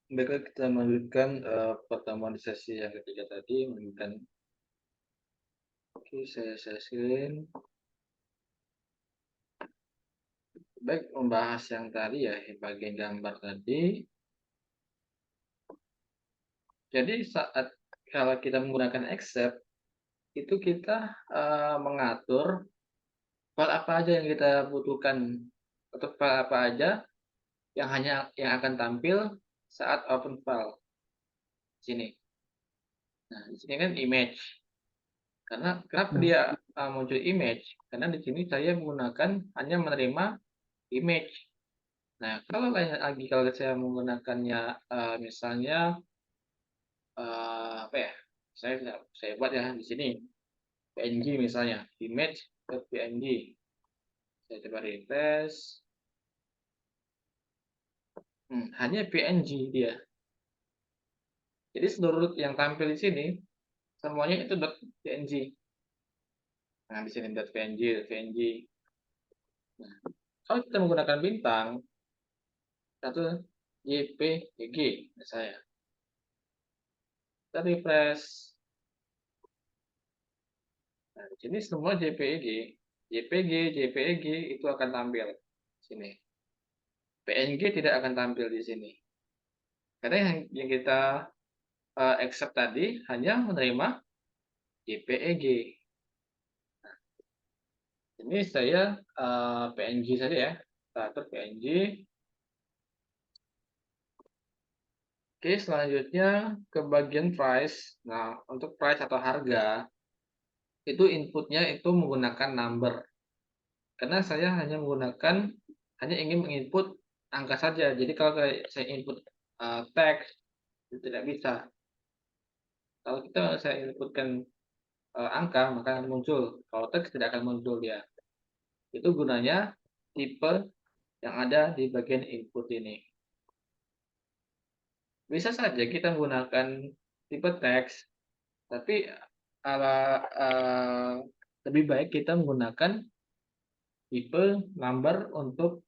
Baiklah, kita melanjutkan pertemuan di sesi yang ketiga tadi. Melanjutkan. Oke, saya screen. Baik, membahas yang tadi ya, bagian gambar tadi. Jadi saat kalau kita menggunakan accept, itu kita mengatur file apa aja yang kita butuhkan, atau file apa aja yang akan tampil saat open file. Sini. Nah, di sini kan image. Karena kenapa Nah, dia muncul image? Karena di sini saya menggunakan hanya menerima image. Nah, kalau lain lagi kalau saya menggunakannya misalnya apa ya? Saya buat ya di sini PNG misalnya, image.png. Saya coba refresh. Hanya PNG dia. Jadi seluruh yang tampil di sini semuanya itu .png. Nah, di sini .png. Nah, kalau kita menggunakan bintang satu JPEG misalnya. Kita refresh. Nah, di sini semua JPEG itu akan tampil di sini. PNG tidak akan tampil di sini. Karena yang kita accept tadi hanya menerima JPEG. Ini saya PNG saja ya. Kita atur PNG. Oke, selanjutnya ke bagian price. Nah, untuk price atau harga, itu inputnya itu menggunakan number. Karena saya hanya ingin menginput angka saja. Jadi kalau saya input teks, itu tidak bisa. Kalau saya inputkan angka, maka akan muncul. Kalau teks tidak akan muncul dia. Itu gunanya tipe yang ada di bagian input ini. Bisa saja kita menggunakan tipe teks, tapi uh, lebih baik kita menggunakan tipe number untuk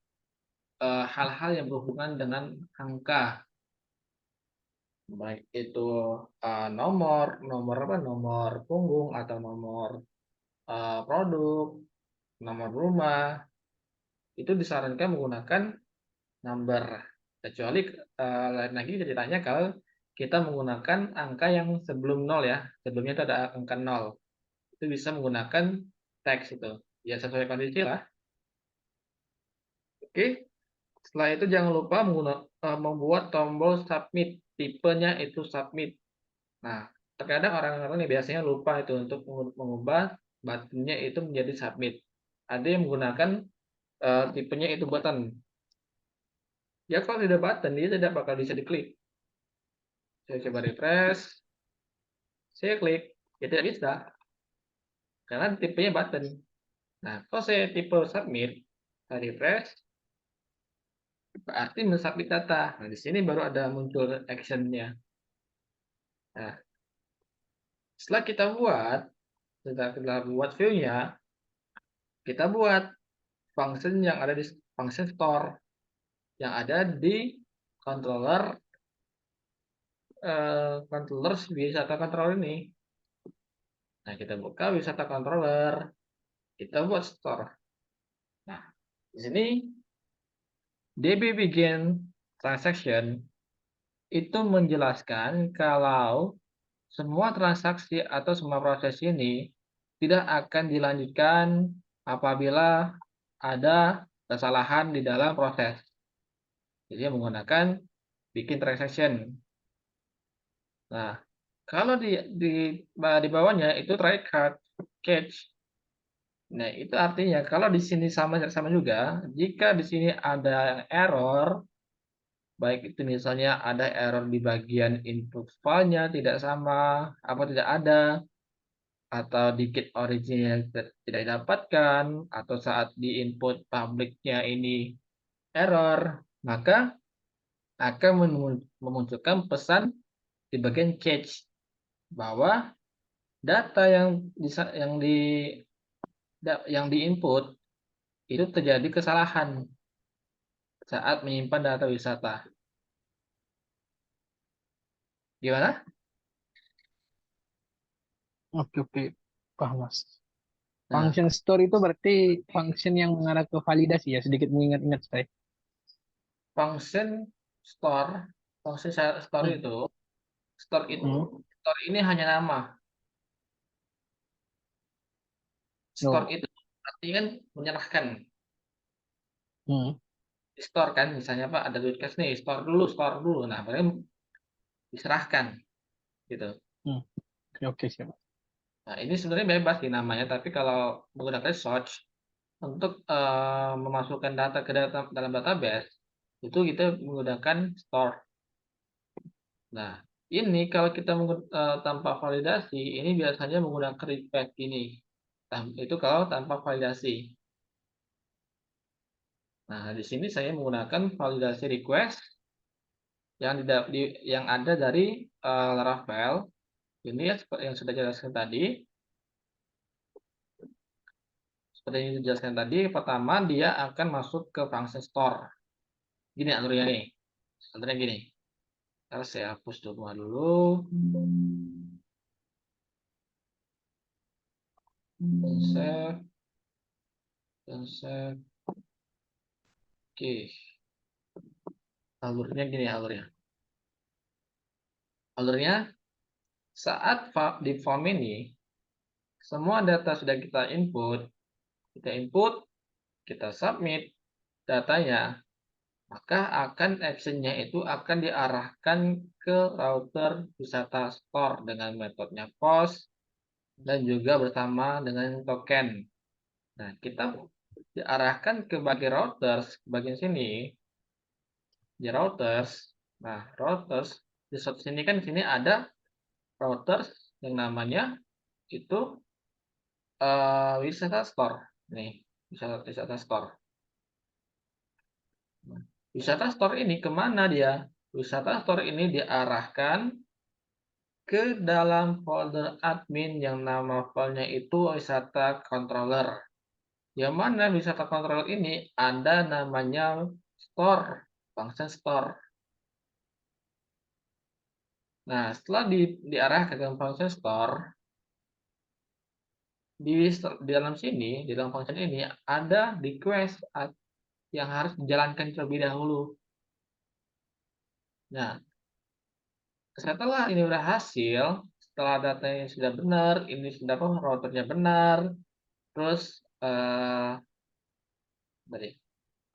hal-hal yang berhubungan dengan angka, baik itu nomor punggung atau nomor produk, nomor rumah, itu disarankan menggunakan number. Kecuali lain lagi ceritanya kalau kita menggunakan angka yang sebelum nol ya, sebelumnya itu ada angka nol, itu bisa menggunakan teks itu. Ya sesuai kondisi lah. Oke, setelah itu jangan lupa membuat tombol submit, tipenya itu submit. Nah, terkadang orang-orang yang biasanya lupa itu untuk mengubah buttonnya itu menjadi submit. Ada yang menggunakan tipenya itu button. Ya kalau tidak button, dia tidak bakal bisa diklik. Saya coba refresh, saya klik, ya tidak bisa, karena tipenya button. Nah, kalau saya tipe submit, saya refresh, berarti mensubmit data. Nah, di sini baru ada muncul action-nya. Nah, setelah kita buat view-nya, kita buat function yang ada di function store yang ada di controller wisata controller ini. Nah, kita buka wisata controller, kita buat store. Nah, di sini DB begin transaction itu menjelaskan kalau semua transaksi atau semua proses ini tidak akan dilanjutkan apabila ada kesalahan di dalam proses. Jadi menggunakan bikin transaction. Nah, kalau di bawahnya itu try catch. Nah, itu artinya kalau di sini sama juga, jika di sini ada error, baik itu misalnya ada error di bagian input filenya tidak sama, apa tidak ada, atau dikit origin yang tidak didapatkan, atau saat di input publiknya ini error, maka akan memunculkan pesan di bagian catch bahwa data yang di yang diinput itu terjadi kesalahan saat menyimpan data wisata. Gimana? Oke, oke. Paham, Mas. Nah, Function store itu berarti function yang mengarah ke validasi ya, sedikit mengingat-ingat saya. function store, function store Hmm. itu, store itu, Hmm. store ini hanya nama. Store Oh. itu artinya kan menyerahkan. Hmm. Di store kan, misalnya Pak ada duit cash nih, store dulu, store dulu. Nah, berarti diserahkan gitu. Hmm. Oke, oke, siap. Nah, ini sebenarnya bebas di namanya, tapi kalau menggunakan search untuk memasukkan data ke dalam database, itu kita menggunakan store. Nah, ini kalau kita tanpa validasi, ini biasanya menggunakan request ini. Itu kalau tanpa validasi. Nah, di sini saya menggunakan validasi request yang ada dari Laravel. Ini ya seperti yang sudah jelaskan tadi. Seperti yang dijelaskan tadi, pertama dia akan masuk ke function store. Gini alurnya nih. Alurnya gini. Ntar saya hapus dulu. Dan save. Dan save. Oke. Alurnya gini alurnya. Alurnya saat di form ini, semua data sudah kita submit datanya, maka akan actionnya itu akan diarahkan ke router wisata store dengan metodenya post dan juga bersama dengan token. Nah, kita diarahkan ke bagian routers, bagian sini, di routers. Nah, routers, di sini kan sini ada routers yang namanya itu wisata store. Nih, wisata store. Nah, wisata store ini kemana dia? Wisata store ini diarahkan ke dalam folder admin yang nama filenya itu wisata controller. Yang mana wisata controller ini ada namanya store, function store. Nah, setelah diarahkan ke function store, di dalam sini, di dalam function ini ada request yang harus dijalankan terlebih dahulu. Nah, setelah ini berhasil, setelah datanya sudah benar, ini sudah routernya benar, terus dari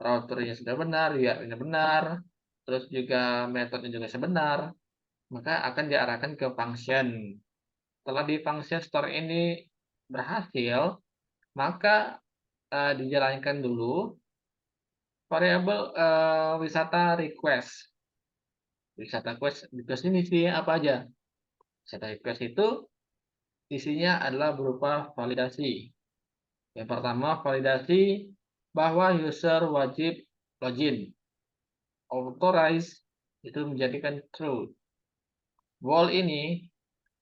routernya sudah benar, URL-nya benar, terus juga metodenya juga sebenar, maka akan diarahkan ke function. Setelah di function store ini berhasil, maka dijalankan dulu variabel wisata request. Wisata request ini sih apa aja? Wisata request itu isinya adalah berupa validasi. Yang pertama, validasi bahwa user wajib login. Authorize itu menjadikan true. Wall ini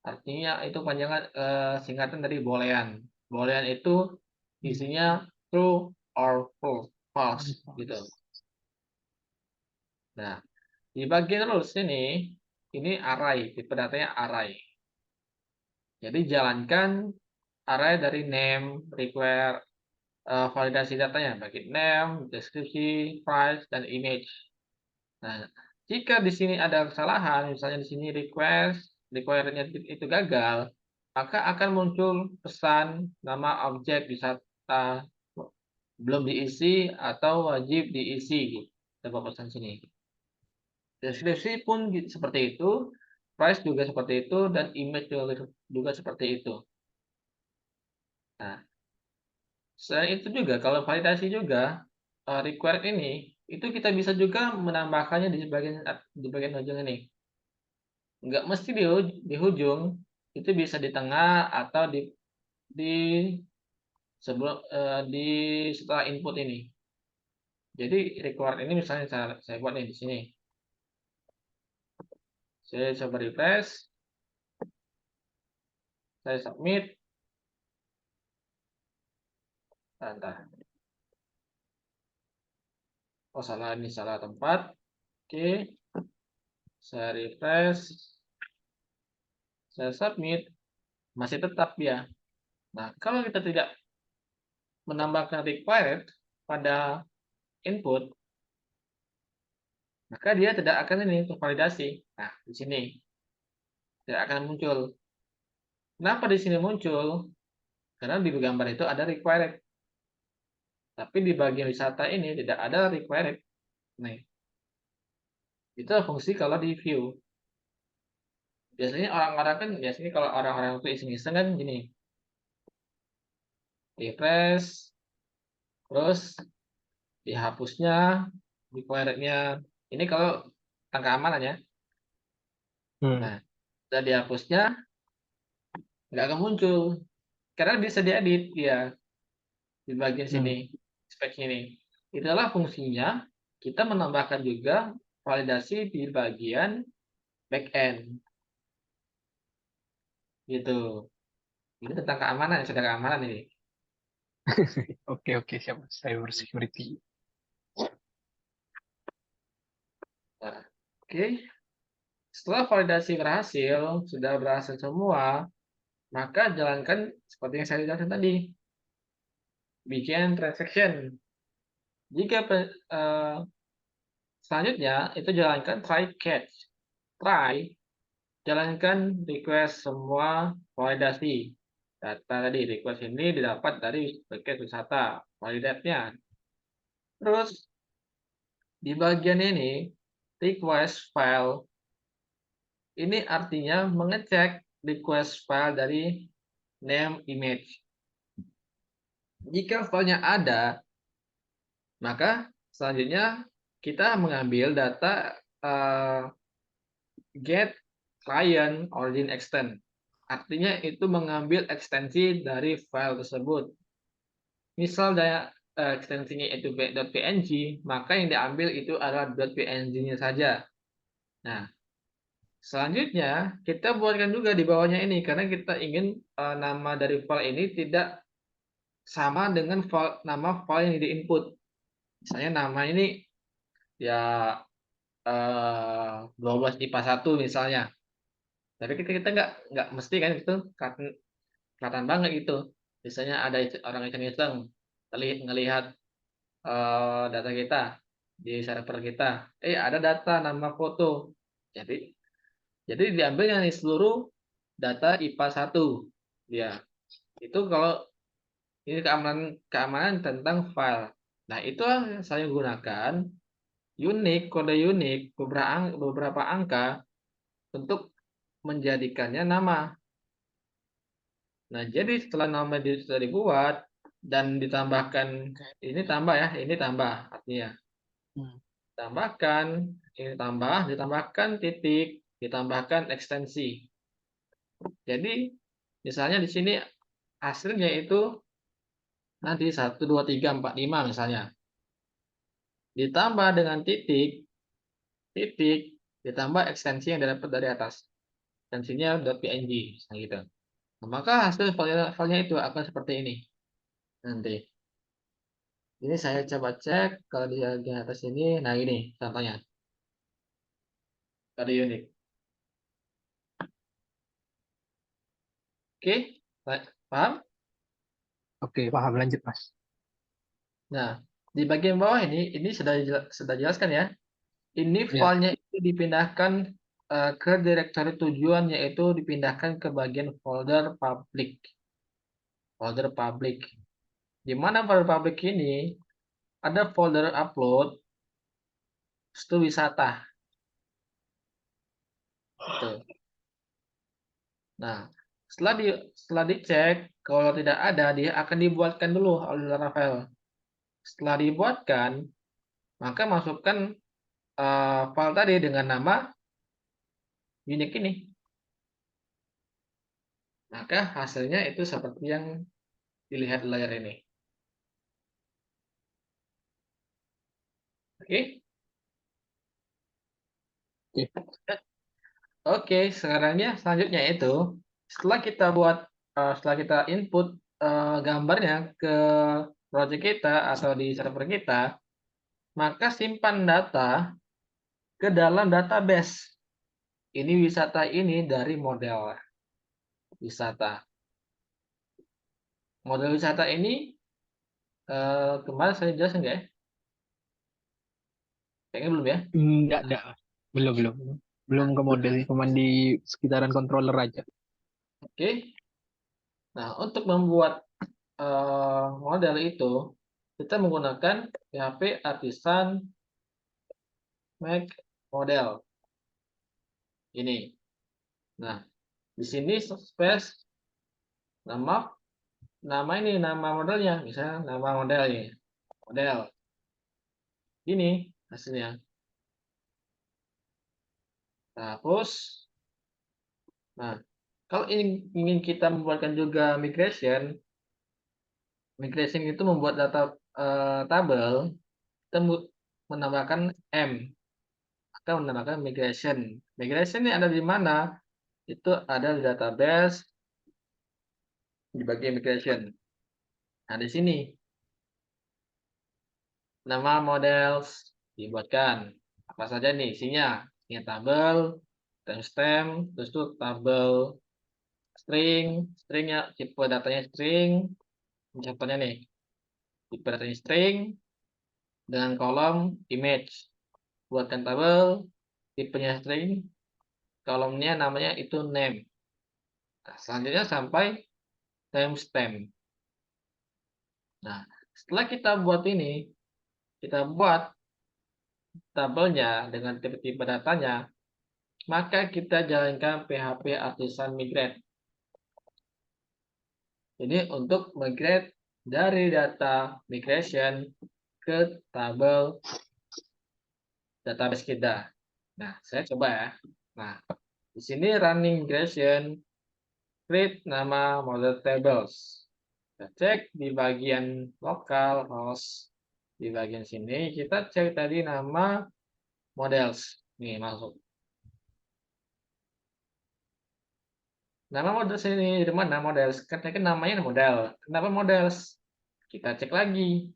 artinya itu panjangan singkatan dari boolean. Boolean itu Hmm. isinya true or false gitu. Nah, di bagian rules ini array, tipe datanya array. Jadi jalankan array dari name, require, validasi datanya bagi name, deskripsi, price, dan image. Nah, jika di sini ada kesalahan, misalnya di sini require-nya itu gagal, maka akan muncul pesan nama objek wisata belum diisi atau wajib diisi. Coba pesan sini. Deskripsi pun seperti itu, price juga seperti itu, dan image juga seperti itu. Nah, selain itu juga, kalau validasi juga, required ini, itu kita bisa juga menambahkannya di bagian ujung ini. Nggak mesti di ujung, itu bisa di tengah atau di sebelum di setelah input ini. Jadi required ini misalnya saya buat nih di sini. Saya coba refresh, saya submit. Entah. Oh salah, ini salah tempat. Oke, saya refresh. saya submit, masih tetap dia. Nah, kalau kita tidak menambahkan required pada input, maka dia tidak akan ini tervalidasi. Nah, di sini tidak akan muncul. Kenapa di sini muncul? Karena di gambar itu ada required. Tapi di bagian wisata ini tidak ada required. Nih, itu fungsi kalau di view. Biasanya orang-orang kan, biasanya kalau orang-orang itu iseng-iseng kan gini, refresh, terus dihapusnya, required-nya. Ini kalau tentang keamanan ya. Hmm. Nah, sudah dihapusnya, nggak akan muncul. Karena bisa diedit ya di bagian Hmm. sini, spek ini. Itulah fungsinya kita menambahkan juga validasi di bagian backend. Gitu. Ini tentang keamanan, sudah keamanan ini. Oke, oke, siap. Cyber security. Nah, oke. Setelah validasi berhasil, sudah berhasil semua, maka jalankan seperti yang saya jelaskan tadi. Bikin transaction. Jika selanjutnya itu jalankan try catch. Try, jalankan request semua validasi. Data tadi, request ini didapat dari paket wisata. Validate-nya. Terus, di bagian ini, request file. Ini artinya mengecek request file dari name image. Jika filenya ada, maka selanjutnya kita mengambil data get client origin extend. Artinya itu mengambil ekstensi dari file tersebut. Misal daya ekstensinya itu .png, maka yang diambil itu adalah .png-nya saja. Nah, selanjutnya kita buatkan juga di bawahnya ini karena kita ingin nama dari file ini tidak sama dengan nama file yang di-input. Misalnya nama ini ya 12 IPA 1 misalnya. Tapi kita nggak mesti kan itu kelihatan banget gitu. Misalnya ada orang iseng-iseng ngelihat data kita di server kita. Ada data nama foto. Jadi diambilnya nih seluruh data IPA 1. Ya, itu kalau ini keamanan tentang file. Nah, itu yang saya gunakan kode unik beberapa angka untuk menjadikannya nama. Nah, jadi setelah nama sudah dibuat dan ditambahkan ini tambah ya, ini tambah artinya. Hmm. Tambahkan, ini ditambahkan titik, ditambahkan ekstensi. Jadi misalnya di sini hasilnya itu nanti 1 2 3 4 5 misalnya. Ditambah dengan titik, ditambah ekstensi yang didapat dari atas. Ekstensinya .png gitu. Nah, maka hasil filenya itu akan seperti ini nanti. Ini saya coba cek kalau di bagian atas ini. Nah, ini contohnya. Kode unik. Oke, paham? Oke, paham. Lanjut, Mas. Nah, di bagian bawah ini sudah jelaskan ya. Ini Ya. filenya itu dipindahkan ke direktori tujuan, yaitu dipindahkan ke bagian folder public. Folder public. Di mana folder public ini ada folder upload, itu wisata. Tuh. Nah, setelah dicek, kalau tidak ada, dia akan dibuatkan dulu oleh Laravel. Setelah dibuatkan, maka masukkan file tadi dengan nama unique ini. Maka hasilnya itu seperti yang dilihat di layar ini. Oke? Oke. Oke, sekarangnya selanjutnya itu setelah kita input gambarnya ke project kita atau di server kita, maka simpan data ke dalam database. Ini wisata ini dari model. wisata. Model wisata ini kemarin saya jelasin nggak ya? Kayaknya belum ya. Enggak. Belum, belum. Belum ke model sih, cuman di sekitaran controller aja. Oke. Nah, untuk membuat model itu, kita menggunakan PHP Artisan Make Model ini. Nah, di sini space nama nama modelnya, misalnya nama modelnya, model ini hasilnya. Terus, nah kalau ingin kita membuatkan juga migration itu membuat data tabel, kita menambahkan M atau menambahkan migration. Migration ini ada di mana? Itu ada di database di bagian migration. Nah, di sini nama model dibuatkan. Apa saja nih isinya? Ini tabel, timestamp, terus itu tabel stringnya tipe datanya string. Contohnya nih, tipe datanya string dengan kolom image. Buatkan tabel, tipenya string, kolomnya namanya itu name. Nah, selanjutnya sampai timestamp. Nah, setelah kita buat ini, kita buat tabelnya dengan tipe-tipe datanya, maka kita jalankan PHP Artisan Migrate. Jadi untuk migrate dari data migration ke tabel database kita. Nah, saya coba ya. Nah, di sini running migration, create nama model tables. Kita cek di bagian lokal host. Di bagian sini kita cek tadi nama models. Nih, masuk. Nama model sini di mana models? Karena kan namanya model. Kenapa models? Kita cek lagi.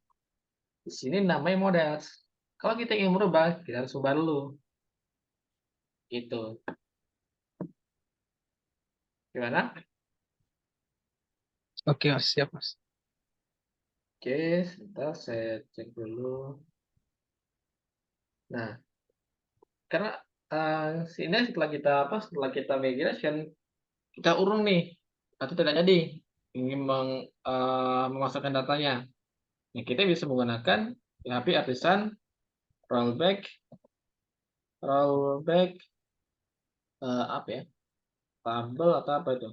Di sini namanya models. Kalau kita ingin merubah, kita harus ubah dulu. Gitu. Gimana? Oke, Mas, siap, Mas. Oke, sebentar saya cek dulu. Nah, karena sini setelah kita migration, kita urung nih, atau tidak jadi ingin memasukkan datanya. Nah, kita bisa menggunakan PHP Artisan rollback rollback apa ya? Tabel atau apa itu?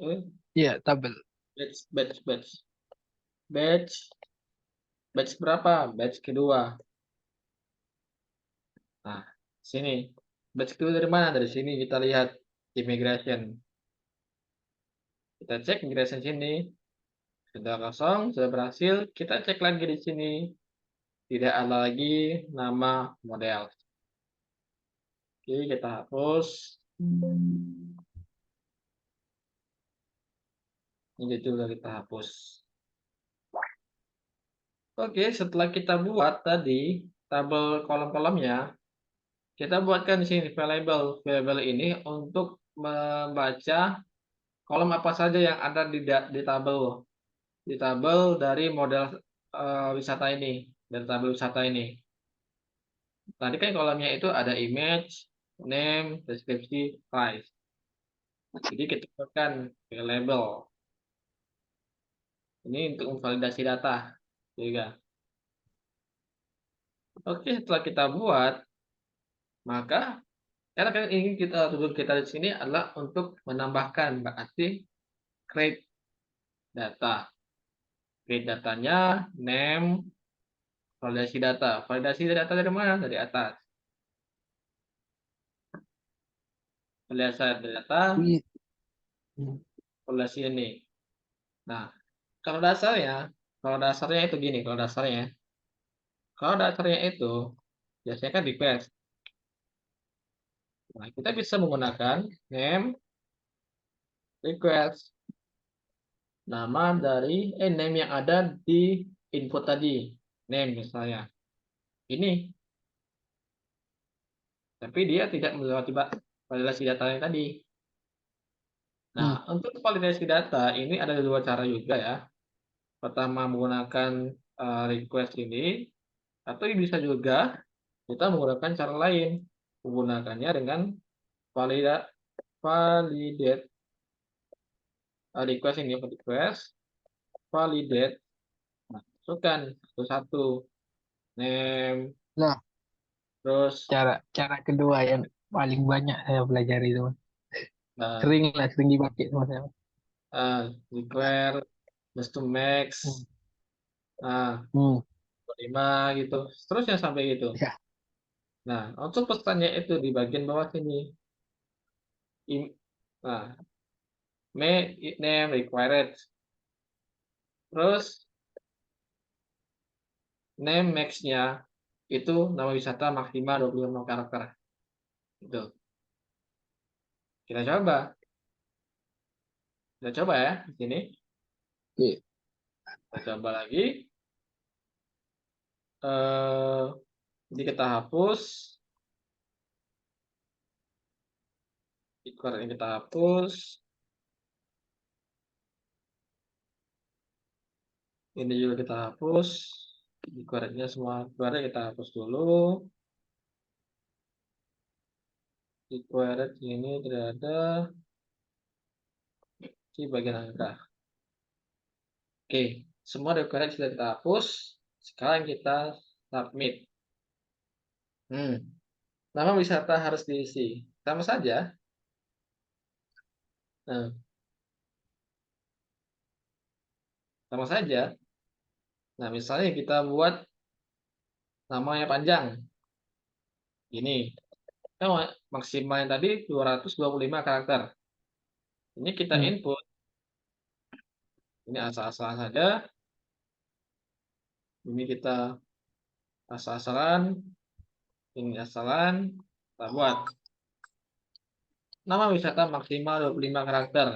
Eh, Iya, tabel. batch batch berapa? Batch kedua. Nah, sini. Batch kedua dari mana? Dari sini kita lihat immigration. Kita cek migration sini. Sudah kosong, sudah berhasil. Kita cek lagi di sini. Tidak ada lagi nama model. Oke, kita hapus. Ini juga kita hapus. Oke, setelah kita buat tadi tabel kolom-kolomnya, kita buatkan di sini variable. Variable ini untuk membaca kolom apa saja yang ada di tabel dari model wisata ini, dari tabel wisata ini. Tadi kan kolomnya itu ada image, name, deskripsi, price. Jadi kita buatkan label. Ini untuk memvalidasi data. Juga. Oke, setelah kita buat, maka karena kan ingin tujuan kita di sini adalah untuk menambahkan, berarti create data. Create datanya, name, validasi data. Validasi data dari mana? Dari atas. Validasi data, Wih, validasi ini. Nah, kalau dasarnya itu gini, kalau dasarnya itu biasanya kan request. Nah, kita bisa menggunakan name request nama dari name yang ada di input tadi, name misalnya ini, tapi dia tidak melewati validasi datanya tadi. Hmm. Nah, untuk validasi data ini ada dua cara juga ya. Pertama menggunakan request ini, atau bisa juga kita menggunakan cara lain, menggunakannya dengan validate request ini, request validate. Nah, masukkan satu-satu name, Nah, terus cara kedua yang paling banyak saya pelajari itu, uh, sering dipakai sama saya. declare just to max, Hmm. nah Hmm. 5 gitu, seterusnya sampai gitu. Ya. Nah, untuk pesannya itu di bagian bawah sini. Nah, name required. Terus name max-nya itu nama wisata maksimal 25 karakter. Itu. Kita coba. Kita coba ya di sini. Oke. Kita coba lagi. Eh, jadi kita hapus. Required ini kita hapus. Ini juga kita hapus. Required-nya semua required kita hapus dulu. Required ini tidak ada di bagian angka. Oke, semua required sudah kita hapus. Sekarang kita submit. Nama wisata harus diisi. Sama saja. Nah, sama saja. Nah, misalnya kita buat namanya panjang. Ini. Kan maksimalnya tadi 225 karakter. Ini kita Hmm. input. Ini asal-asalan saja. Ini kita asal-asalan. Ini asalan. Kita buat. Nama wisata maksimal 25 karakter.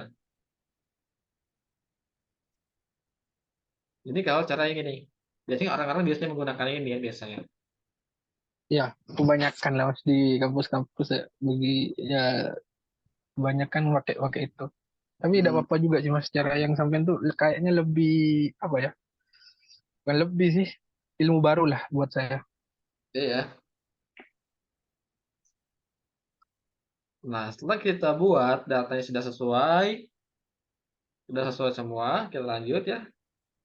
Ini kalau cara yang ini. Biasanya orang-orang biasanya menggunakan ini ya biasanya. Ya, kebanyakan lah mas di kampus-kampus ya, bagi ya kebanyakan pakai itu. Tapi tidak Hmm, apa-apa juga sih mas, cara yang sampean tuh kayaknya lebih apa ya? Bukan lebih sih, ilmu baru lah buat saya. iya ya. Nah, setelah kita buat datanya sudah sesuai semua, kita lanjut ya.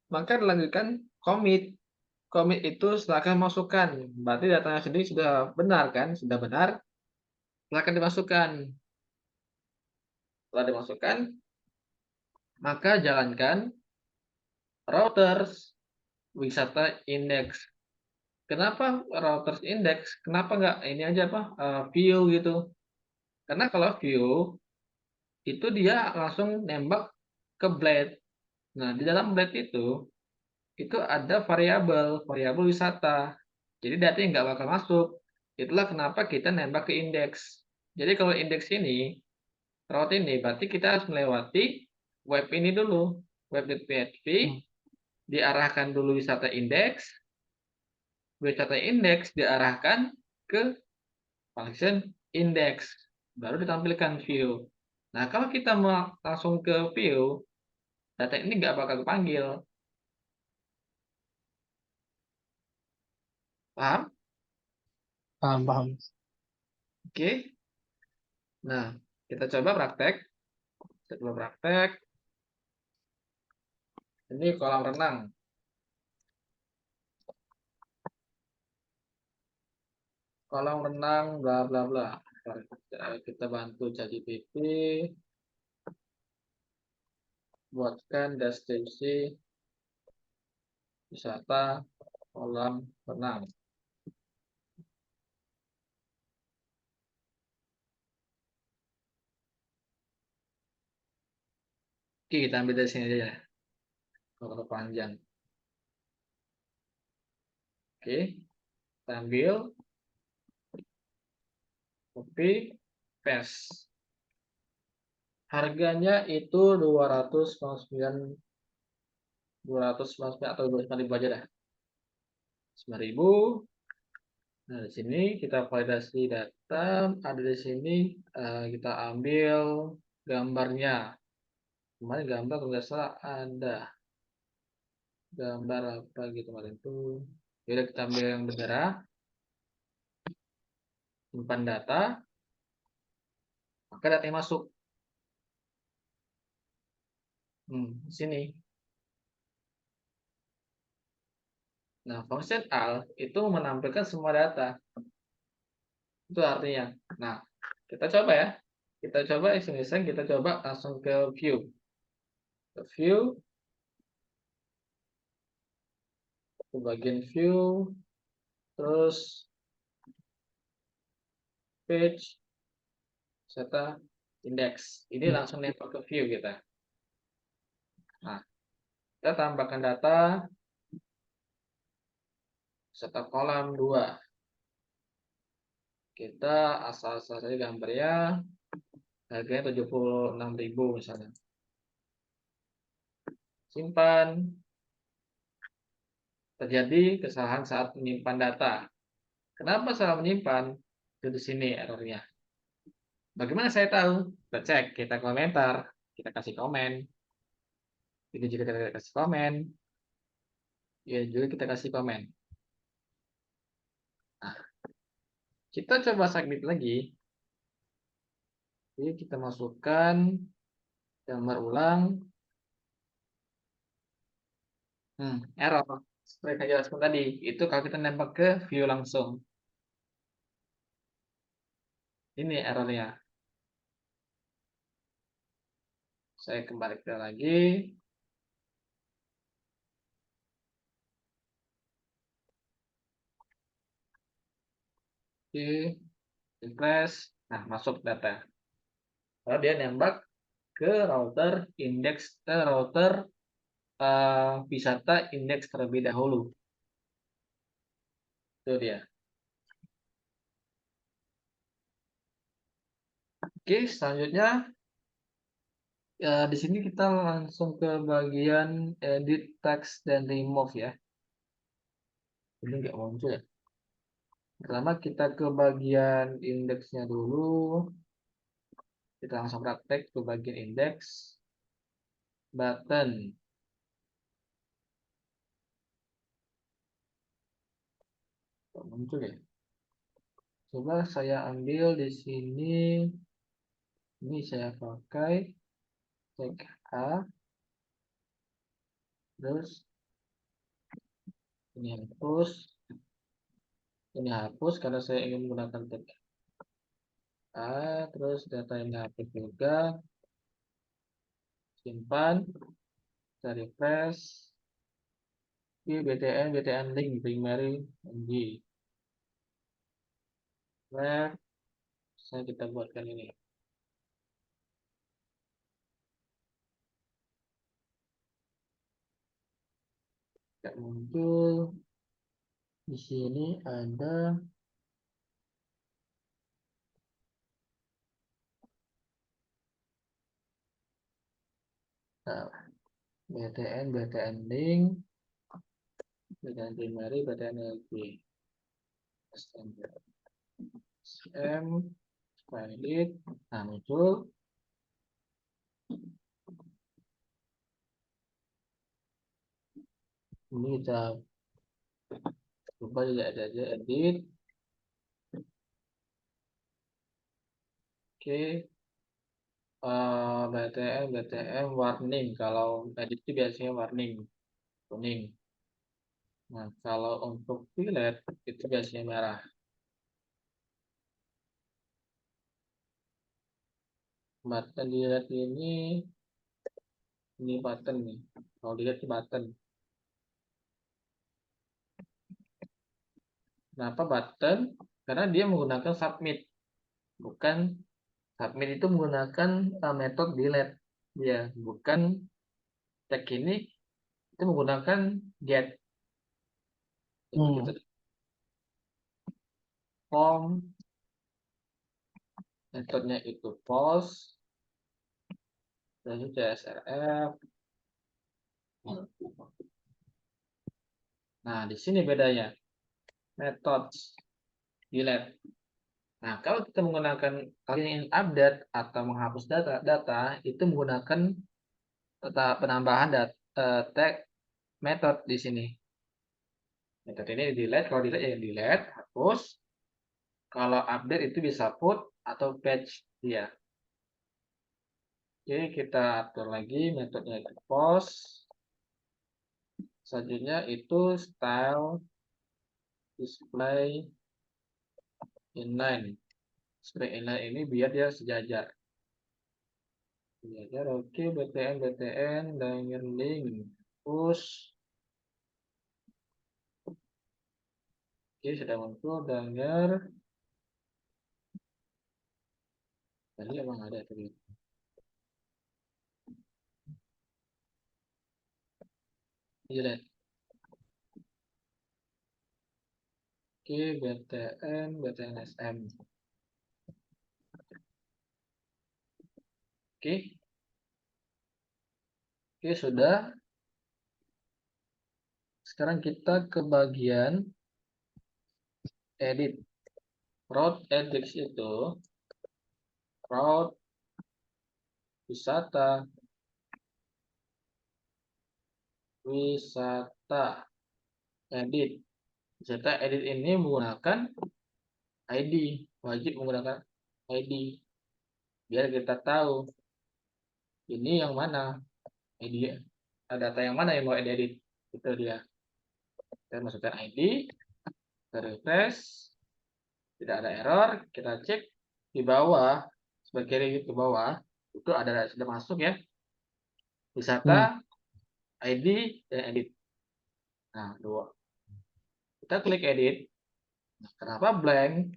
Maka dilanjutkan commit. Commit itu silakan masukkan. Berarti datanya sendiri sudah benar kan? Sudah benar. Silakan dimasukkan. Setelah dimasukkan, maka jalankan routers wisata index. Kenapa routers index? Kenapa nggak ini aja apa view gitu? Karena kalau view itu dia langsung nembak ke blade. Nah, di dalam blade itu ada variabel wisata. Jadi datanya nggak bakal masuk. Itulah kenapa kita nembak ke indeks. Jadi kalau indeks ini, route ini, berarti kita harus melewati web ini dulu. Web.php, Hmm. diarahkan dulu wisata indeks diarahkan ke function index. Baru ditampilkan view. Nah, kalau kita mau langsung ke view, data ini nggak bakal kepanggil. Paham? Paham, paham. Oke. Nah, kita coba praktek. Kita coba praktek. Ini kolam renang. Kolam renang, bla bla bla. Kita bantu ChatGPT buatkan deskripsi wisata kolam renang. Oke, kita ambil dari sini aja ya. Kalau panjang. Oke, kita ambil, copy, paste. Harganya itu 299 atau 25.000 aja dah. 5.000. Nah, di sini kita validasi data, ada di sini kita ambil gambarnya. Kemarin gambar kalau nggak salah ada gambar apa gitu kemarin tuh. Jadi kita ambil yang bendera, simpan data, maka data yang masuk. Di sini. Nah, function al itu menampilkan semua data. Itu artinya. Nah, kita coba ya. Kita coba iseng-iseng, kita coba langsung ke view. Ke view, ke bagian view, terus page, serta index. Ini langsung nempel ke view kita. Nah, kita tambahkan data serta kolam 2. Kita asal-asal saja gambarnya, harganya 76.000 misalnya. Simpan. Terjadi kesalahan saat menyimpan data. Kenapa salah menyimpan? Itu di sini errornya. Bagaimana saya tahu? Kita cek, kita komentar, kita kasih komen. Ini juga kita kasih komen. Ya juga kita kasih komen. Nah, kita coba submit lagi. Jadi kita masukkan gambar ulang. Error. Seperti saya jelaskan tadi, itu kalau kita nembak ke view langsung. Ini errornya. Saya kembali ke lagi. Oke, refresh. Nah, masuk data. Lalu dia nembak ke router router wisata indeks terlebih dahulu. Itu dia. Oke, selanjutnya di sini kita langsung ke bagian edit text dan remove ya. Ini nggak muncul ya. Pertama kita ke bagian indeksnya dulu. Kita langsung praktek ke bagian indeks. Button. Nggak muncul ya. Coba saya ambil di sini. Ini saya pakai tag A. Terus ini hapus. Ini hapus karena saya ingin menggunakan tag A. Terus data ini hapus juga. Simpan. Kita refresh. Oke, BTN link primary ng. Web. Saya kita buatkan ini. Tidak muncul. Di sini ada BTN link, BTN primary, BTN lg. M, edit. Nah, muncul. Ini kita coba juga ada aja edit. Oke. BTN warning. Kalau edit itu biasanya warning kuning. Nah, kalau untuk delete itu biasanya merah. Button delete ini button nih. Kalau delete button. Kenapa button? Karena dia menggunakan submit. Bukan submit itu menggunakan metode delete. Dia bukan tag ini itu menggunakan get. Jadi kita form metodenya itu post dan CSRF. Nah, di sini bedanya metode delete. Nah, kalau kita menggunakan kalau ingin update atau menghapus data itu menggunakan penambahan tag method di sini. Metode ini delete, kalau delete ya delete, hapus. Kalau update itu bisa put atau patch dia. Oke, kita atur lagi metodenya itu post. Selanjutnya itu style display inline. Display inline ini biar dia sejajar. Sejajar, oke, btn, layer link, push. Oke, sudah muncul layer. Tadi emang ada tadi. Iya, oke, btn sm. Oke, oke sudah. Sekarang kita ke bagian edit. Route edit itu route wisata edit. Wisata edit ini menggunakan ID, wajib menggunakan ID biar kita tahu ini yang mana ID, data yang mana yang mau edit. Itu dia. Kita masukkan ID, kita refresh, tidak ada error, kita cek di bawah, sebelah kiri ke bawah, itu ada sudah masuk ya, wisata, ID, dan edit. Nah, dua. Kita klik edit. Nah, kenapa blank?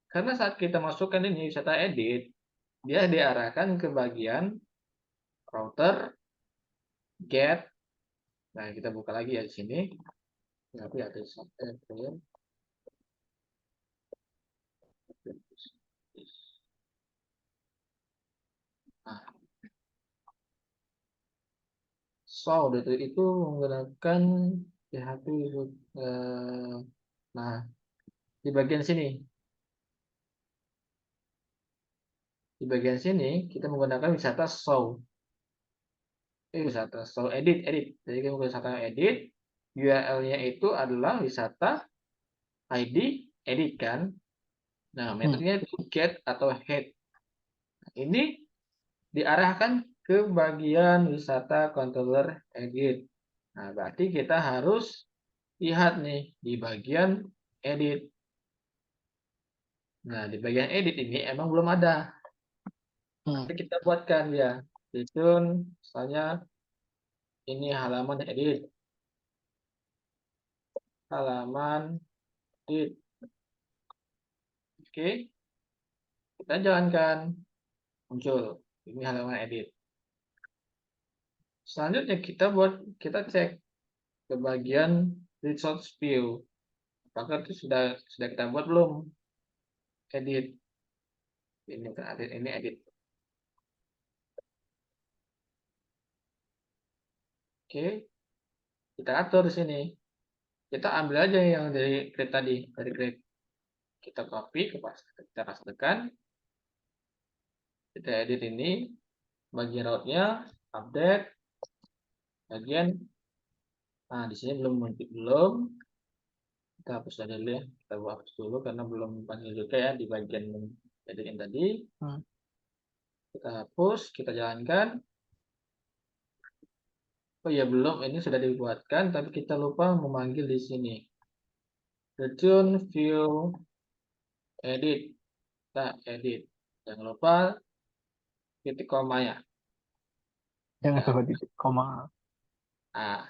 Karena saat kita masukkan ini wisata edit, dia diarahkan ke bagian router, get. Nah, kita buka lagi ya di sini. Tapi ada nah, Sound itu menggunakan PHP. Nah, di bagian sini, kita menggunakan wisata show. Wisata show edit. Jadi kita menggunakan wisata edit. URL-nya itu adalah wisata ID edit kan. Nah, metodenya itu get atau head. Nah, ini diarahkan ke bagian wisata controller edit. Nah, berarti kita harus lihat nih di bagian edit. Nah, di bagian edit ini emang belum ada. Jadi kita buatkan ya. Itu misalnya ini halaman edit. Halaman edit. Oke. Kita jalankan. Muncul. Ini halaman edit. Selanjutnya kita cek ke bagian resource view. Apakah itu sudah kita buat belum? Edit. Ini kan edit, ini edit. Oke. Kita atur di sini. Kita ambil aja yang dari create tadi, dari create. Kita copy kita pastekan. Kita edit ini bagian route-nya, update, bagian. Nah, di sini belum. Kita hapus aja dulu ya. Kita hapus dulu karena belum panggil juga ya di bagian edit yang tadi. Kita hapus, kita jalankan. Oh iya, belum, ini sudah dibuatkan tapi kita lupa memanggil di sini. Return view edit. Kita edit. Jangan lupa titik koma ya. Jangan lupa titik koma. Nah,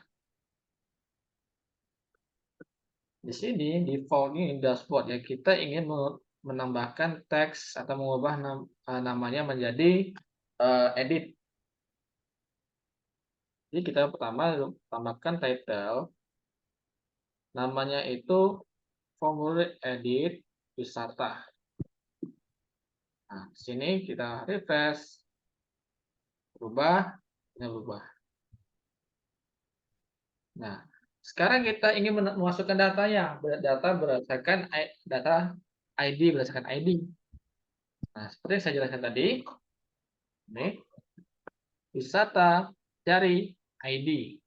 di sini default ini dashboard ya, kita ingin menambahkan teks atau mengubah namanya menjadi edit. Jadi kita pertama tambahkan title, namanya itu formulir edit wisata. Nah, di sini kita refresh, berubah. Nah, sekarang kita ingin memasukkan datanya, data berdasarkan ID, berdasarkan ID. Nah, seperti yang saya jelaskan tadi, ini wisata cari ID.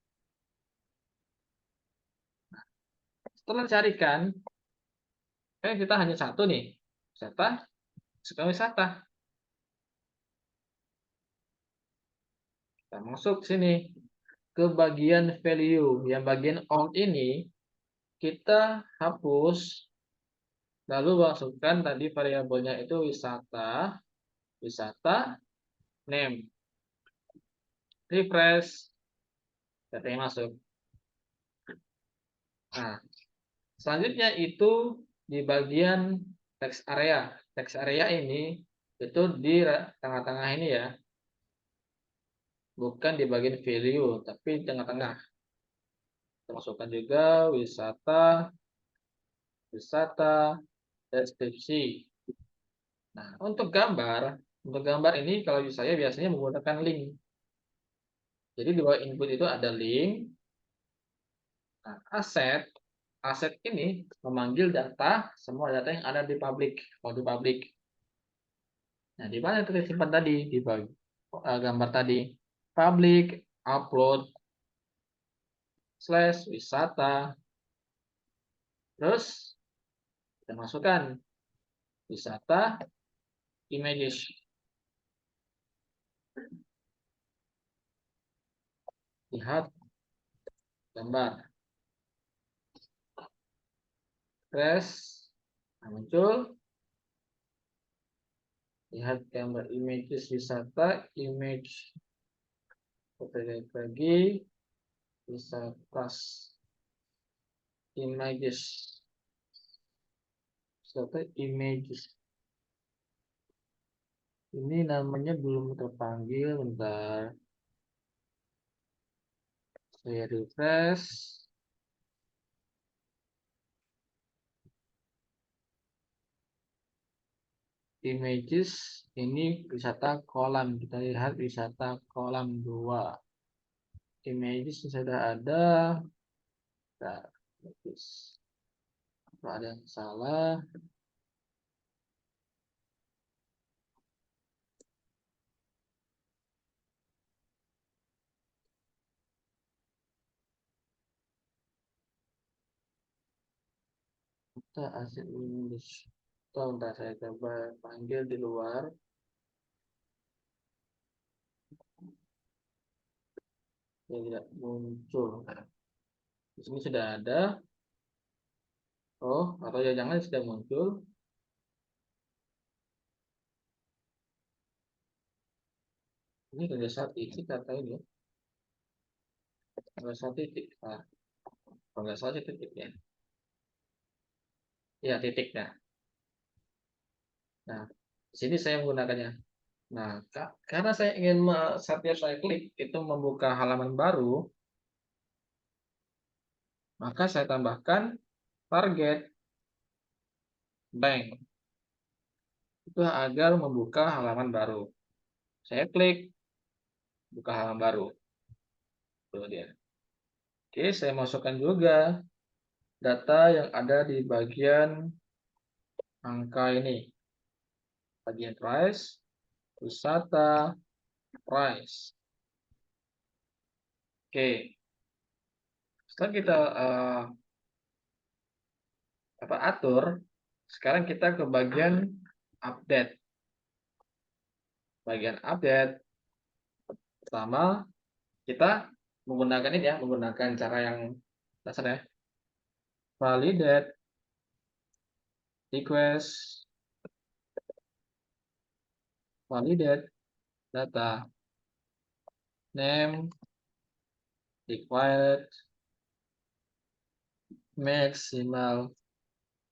Setelah carikan, kita hanya satu nih, wisata, suka wisata. Kita masuk sini ke bagian value. Yang bagian all ini kita hapus, lalu masukkan tadi variabelnya itu wisata, name. Refresh, datanya masuk. Nah, selanjutnya itu di bagian text area. Text area ini itu di tengah-tengah ini ya. Bukan di bagian value, tapi di tengah-tengah. Kita masukkan juga wisata, deskripsi. Nah, untuk gambar ini kalau saya biasanya menggunakan link. Jadi di bawah input itu ada link. Nah, aset ini memanggil semua data yang ada di public, kalau di public. Nah, di mana itu disimpan tadi? Di gambar tadi. Public, upload, / wisata. Terus kita masukkan wisata, images. Lihat gambar. Press, muncul. Lihat gambar images wisata, image. Kita lihat lagi, wisata, images. Wisata, images. Ini namanya belum terpanggil, bentar. Saya refresh. Images ini wisata kolam. Kita lihat wisata kolam 2. Images sudah ada. Nah, kalau ada yang salah, kita aset English. Bentar, saya coba panggil di luar. Ya, tidak muncul. Di sini sudah ada. Oh, atau ya jangan sudah muncul. Ini ada satu titik kata ini. Ada satu titik. Nah, kalau nggak salah titiknya. Ya, titiknya. Nah, di sini saya menggunakannya. Nah, karena saya ingin setiap saya klik itu membuka halaman baru, maka saya tambahkan target bank. Itu agar membuka halaman baru. Saya klik, buka halaman baru. Tuh dia. Oke, saya masukkan juga data yang ada di bagian angka ini. Bagian price, wisata, price. Oke. Setelah kita atur, sekarang kita ke bagian update. Bagian update, pertama kita menggunakan ini ya, menggunakan cara yang dasar ya. Validate, request, validate, data, name, required, maximal